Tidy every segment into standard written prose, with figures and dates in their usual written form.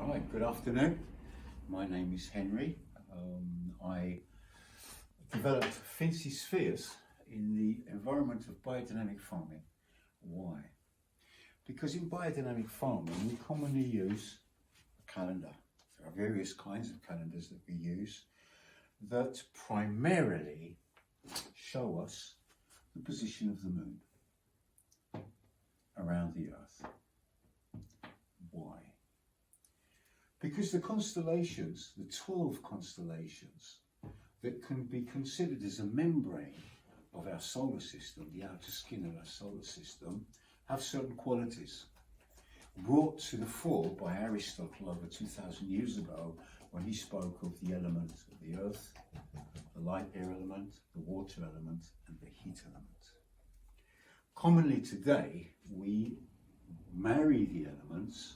Right, good afternoon. My name is Henry. I developed fancy spheres in the environment of biodynamic farming. Why? Because in biodynamic farming we commonly use a calendar. There are various kinds of calendars that we use that primarily show us the position of the moon around the earth. Why? Because the constellations, the 12 constellations that can be considered as a membrane of our solar system, the outer skin of our solar system, have certain qualities brought to the fore by Aristotle over 2,000 years ago when he spoke of the elements of the earth, the light air element, the water element, and the heat element. Commonly today, we marry the elements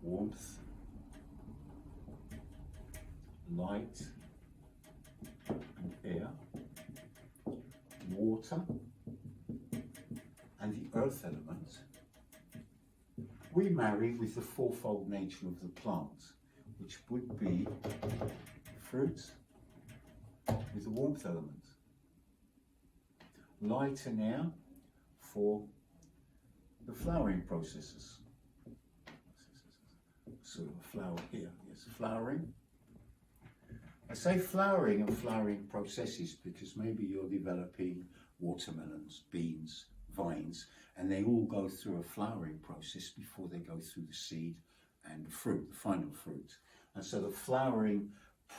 warmth, light and air, water, and the earth element. We marry with the fourfold nature of the plant, which would be fruit with the warmth element, light and air for the flowering processes. Sort of a flower here, yes, flowering. I say flowering and flowering processes because maybe you're developing watermelons, beans, vines, and they all go through a flowering process before they go through the seed and the fruit, the final fruit. And so the flowering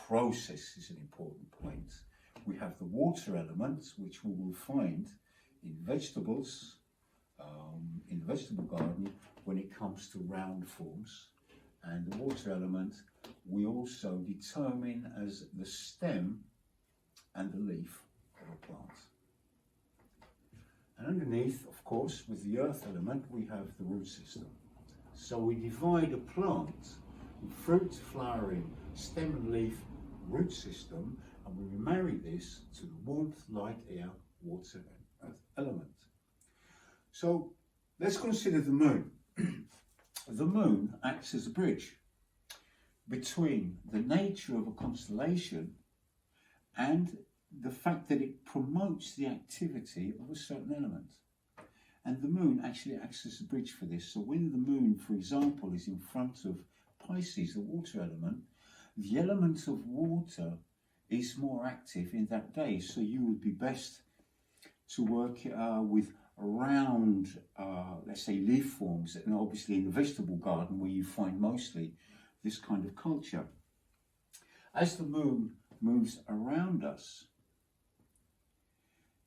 process is an important point. We have the water element, which we will find in vegetables, in the vegetable garden, when it comes to round forms. And the water element we also determine as the stem and the leaf of a plant. And underneath, of course, with the earth element, we have the root system. So we divide a plant in fruit, flowering, stem and leaf, root system, and we marry this to the warmth, light, air, water, and earth element. So let's consider the moon. The moon acts as a bridge between the nature of a constellation and the fact that it promotes the activity of a certain element. And the moon actually acts as a bridge for this. So when the moon, for example, is in front of Pisces, the water element, the element of water is more active in that day. So you would be best to work with round, let's say, leaf forms, and obviously in the vegetable garden where you find mostly this kind of culture. As the moon moves around us,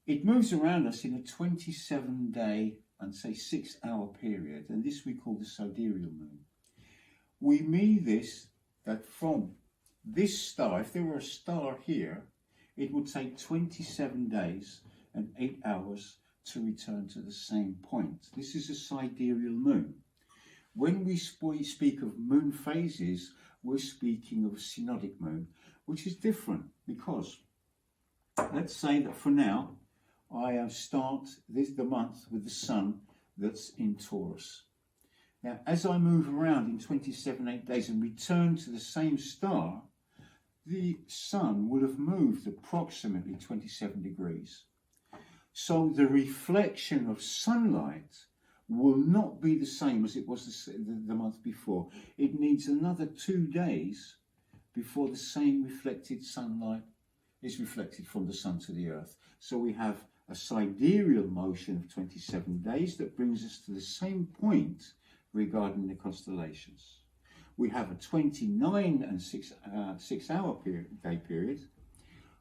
it moves around us in a 27-day and say 6-hour period, and this we call the sidereal moon. We mean this, that from this star, if there were a star here, it would take 27 days and 8 hours to return to the same point. This is a sidereal moon. When we speak of moon phases, we're speaking of a synodic moon, which is different because let's say that for now, I start the month with the sun that's in Taurus. Now, as I move around in 27 days and return to the same star, the sun will have moved approximately 27 degrees. So the reflection of sunlight will not be the same as it was the month before. It needs another 2 days before the same reflected sunlight is reflected from the sun to the earth. So we have a sidereal motion of 27 days that brings us to the same point regarding the constellations. We have a 29 and 6-hour day period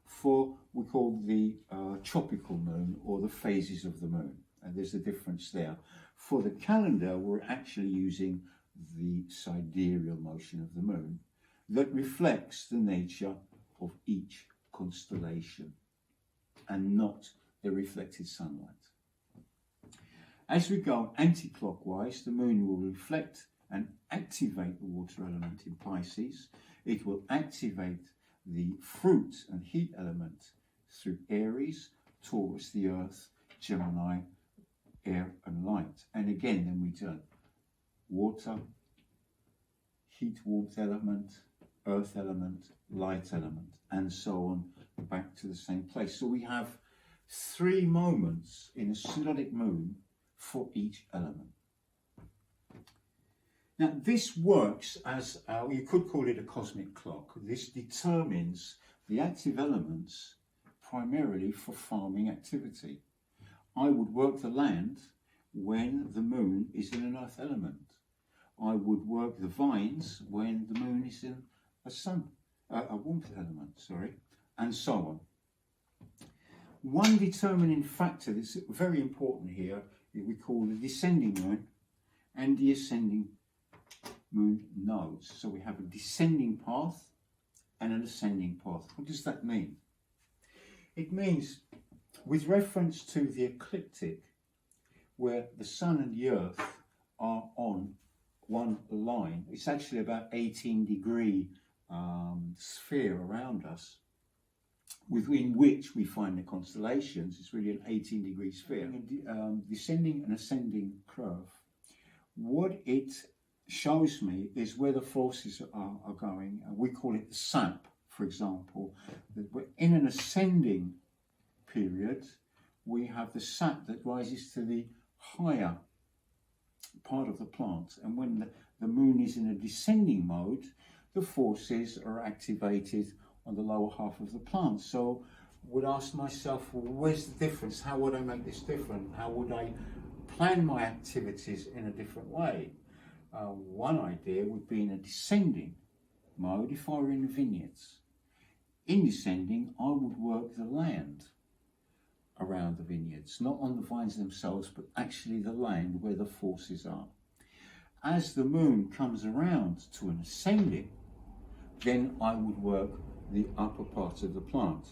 for we call the tropical moon or the phases of the moon, and there's a difference there. For the calendar, we're actually using the sidereal motion of the moon that reflects the nature of each constellation and not the reflected sunlight. As we go anti-clockwise, the moon will reflect and activate the water element in Pisces. It will activate the fruit and heat element through Aries, Taurus, the earth, Gemini, air and light. And again, then we turn water, heat, warmth element, earth element, light element, and so on, back to the same place. So we have 3 moments in a synodic moon for each element. Now this works as, you could call it a cosmic clock. This determines the active elements primarily for farming activity. I would work the land when the moon is in an earth element. I would work the vines when the moon is in a warmth element, and so on. One determining factor that's very important here is we call the descending moon and the ascending moon nodes. So we have a descending path and an ascending path. What does that mean? It means, with reference to the ecliptic, where the sun and the earth are on one line, it's actually about 18-degree sphere around us, within which we find the constellations. It's really an 18-degree sphere. Descending and ascending curve. What it shows me is where the forces are going. We call it the sap, for example. We're in an ascending period. We have the sap that rises to the higher part of the plant, and when the moon is in a descending mode, the forces are activated on the lower half of the plant. So I would ask myself, well, where's the difference? How would I make this different? How would I plan my activities in a different way? One idea would be in a descending mode if I were in the vineyards. In descending, I would work the land around the vineyards, not on the vines themselves, but actually the land where the forces are. As the moon comes around to an ascending, then I would work the upper part of the plant.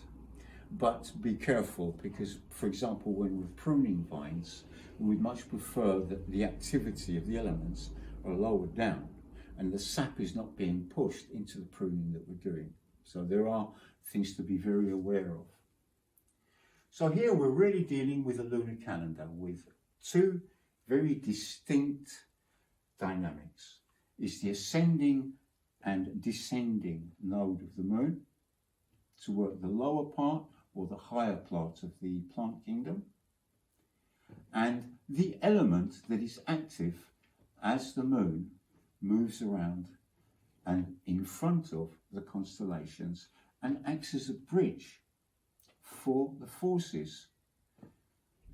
But be careful, because, for example, when we're pruning vines, we'd much prefer that the activity of the elements are lowered down and the sap is not being pushed into the pruning that we're doing. So there are things to be very aware of. So here we're really dealing with a lunar calendar with 2 very distinct dynamics. It's the ascending and descending node of the moon to work the lower part or the higher part of the plant kingdom, and the element that is active as the moon moves around and in front of the constellations and acts as a bridge for the forces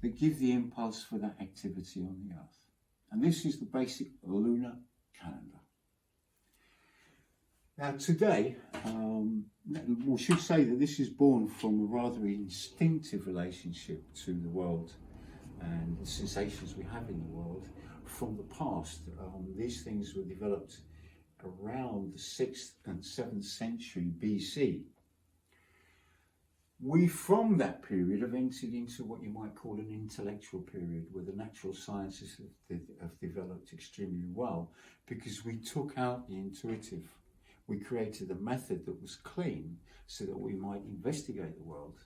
that give the impulse for that activity on the earth. And this is the basic lunar calendar. Now today, we should say that this is born from a rather instinctive relationship to the world and the sensations we have in the world from the past. These things were developed around the 6th and 7th century BC. We, from that period, have entered into what you might call an intellectual period, where the natural sciences have developed extremely well, because we took out the intuitive. We created a method that was clean so that we might investigate the world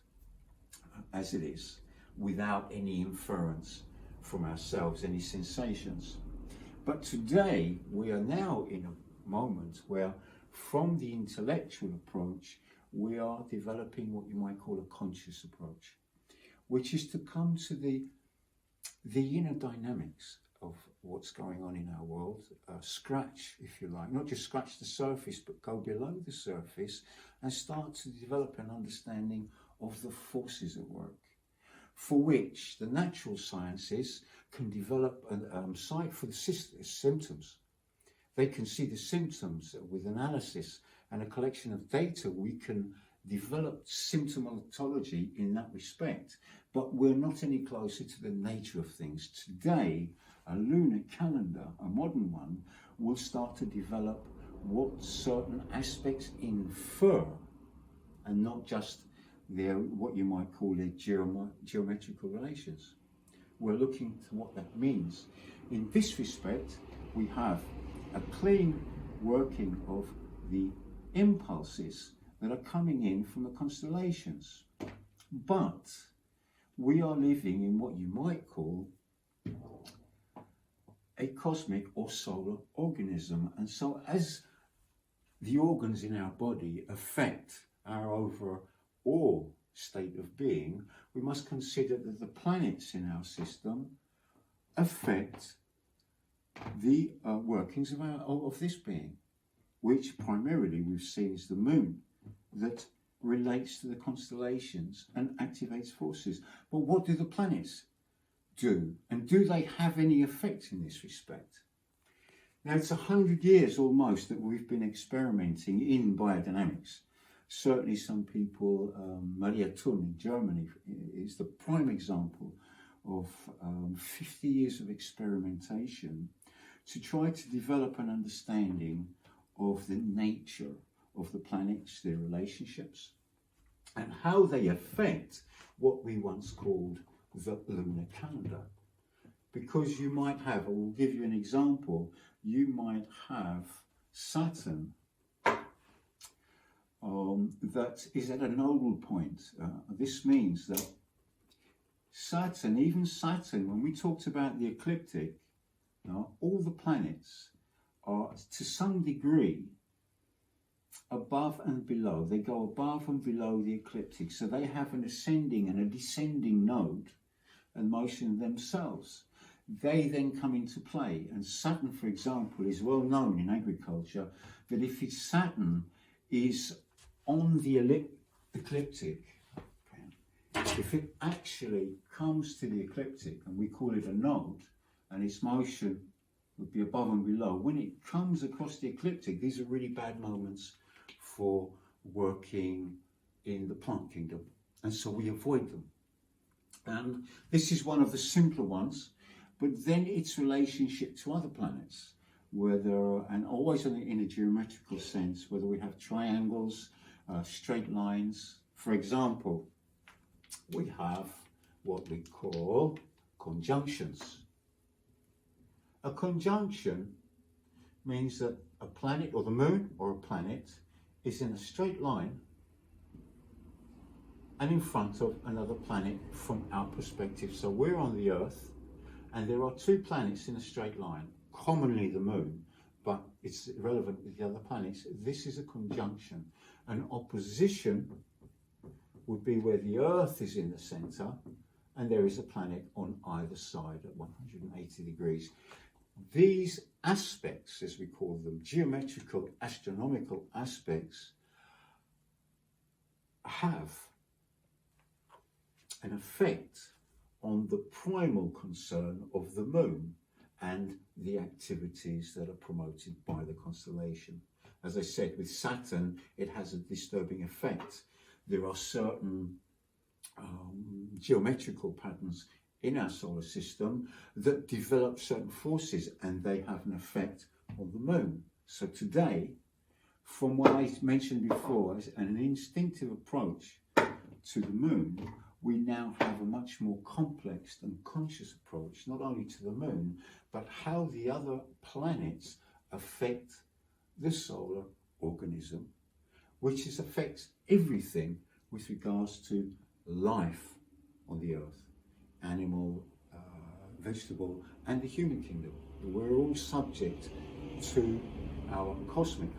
as it is, without any inference from ourselves, any sensations. But today, we are now in a moment where, from the intellectual approach, we are developing what you might call a conscious approach, which is to come to the inner dynamics of what's going on in our world, scratch, if you like, not just scratch the surface, but go below the surface and start to develop an understanding of the forces at work, for which the natural sciences can develop a sight for the symptoms. They can see the symptoms with analysis and a collection of data. We can develop symptomatology in that respect, but we're not any closer to the nature of things. Today, a lunar calendar, a modern one, will start to develop what certain aspects infer, and not just what you might call their geometrical relations. We're looking to what that means. In this respect, we have a clean working of the impulses that are coming in from the constellations. But we are living in what you might call a cosmic or solar organism. And so as the organs in our body affect our overall state of being, we must consider that the planets in our system affect the workings of this being, which primarily we've seen is the moon, that relates to the constellations and activates forces. But what do the planets do? And do they have any effect in this respect? Now, it's 100 years almost that we've been experimenting in biodynamics. Certainly some people, Maria Thun in Germany is the prime example of 50 years of experimentation to try to develop an understanding of the nature of the planets, their relationships, and how they affect what we once called the lunar calendar. Because you might have, I will give you an example, you might have Saturn that is at a nodal point. This means that Saturn, even Saturn, when we talked about the ecliptic, all the planets are to some degree above and below. They go above and below the ecliptic. So they have an ascending and a descending node and motion themselves. They then come into play. And Saturn, for example, is well known in agriculture that if its Saturn is on the ecliptic, if it actually comes to the ecliptic, and we call it a node, and its motion would be above and below, when it comes across the ecliptic, these are really bad moments for working in the plant kingdom, and so we avoid them. And this is one of the simpler ones, but then its relationship to other planets, whether, and always in a geometrical sense, whether we have triangles, straight lines. For example, we have what we call conjunctions. A conjunction means that a planet, or the moon or a planet, is in a straight line and in front of another planet from our perspective. So we're on the Earth and there are two planets in a straight line, commonly the moon, but it's irrelevant with the other planets. This is a conjunction. An opposition would be where the Earth is in the center and there is a planet on either side at 180 degrees. These aspects, as we call them, geometrical, astronomical aspects, have an effect on the primal concern of the moon and the activities that are promoted by the constellation. As I said, with Saturn, it has a disturbing effect. There are certain geometrical patterns in our solar system that develop certain forces, and they have an effect on the moon. So today, from what I mentioned before, as an instinctive approach to the moon, we now have a much more complex and conscious approach, not only to the moon, but how the other planets affect the solar organism, which affects everything with regards to life on the earth, animal, vegetable, and the human kingdom. We're all subject to our cosmic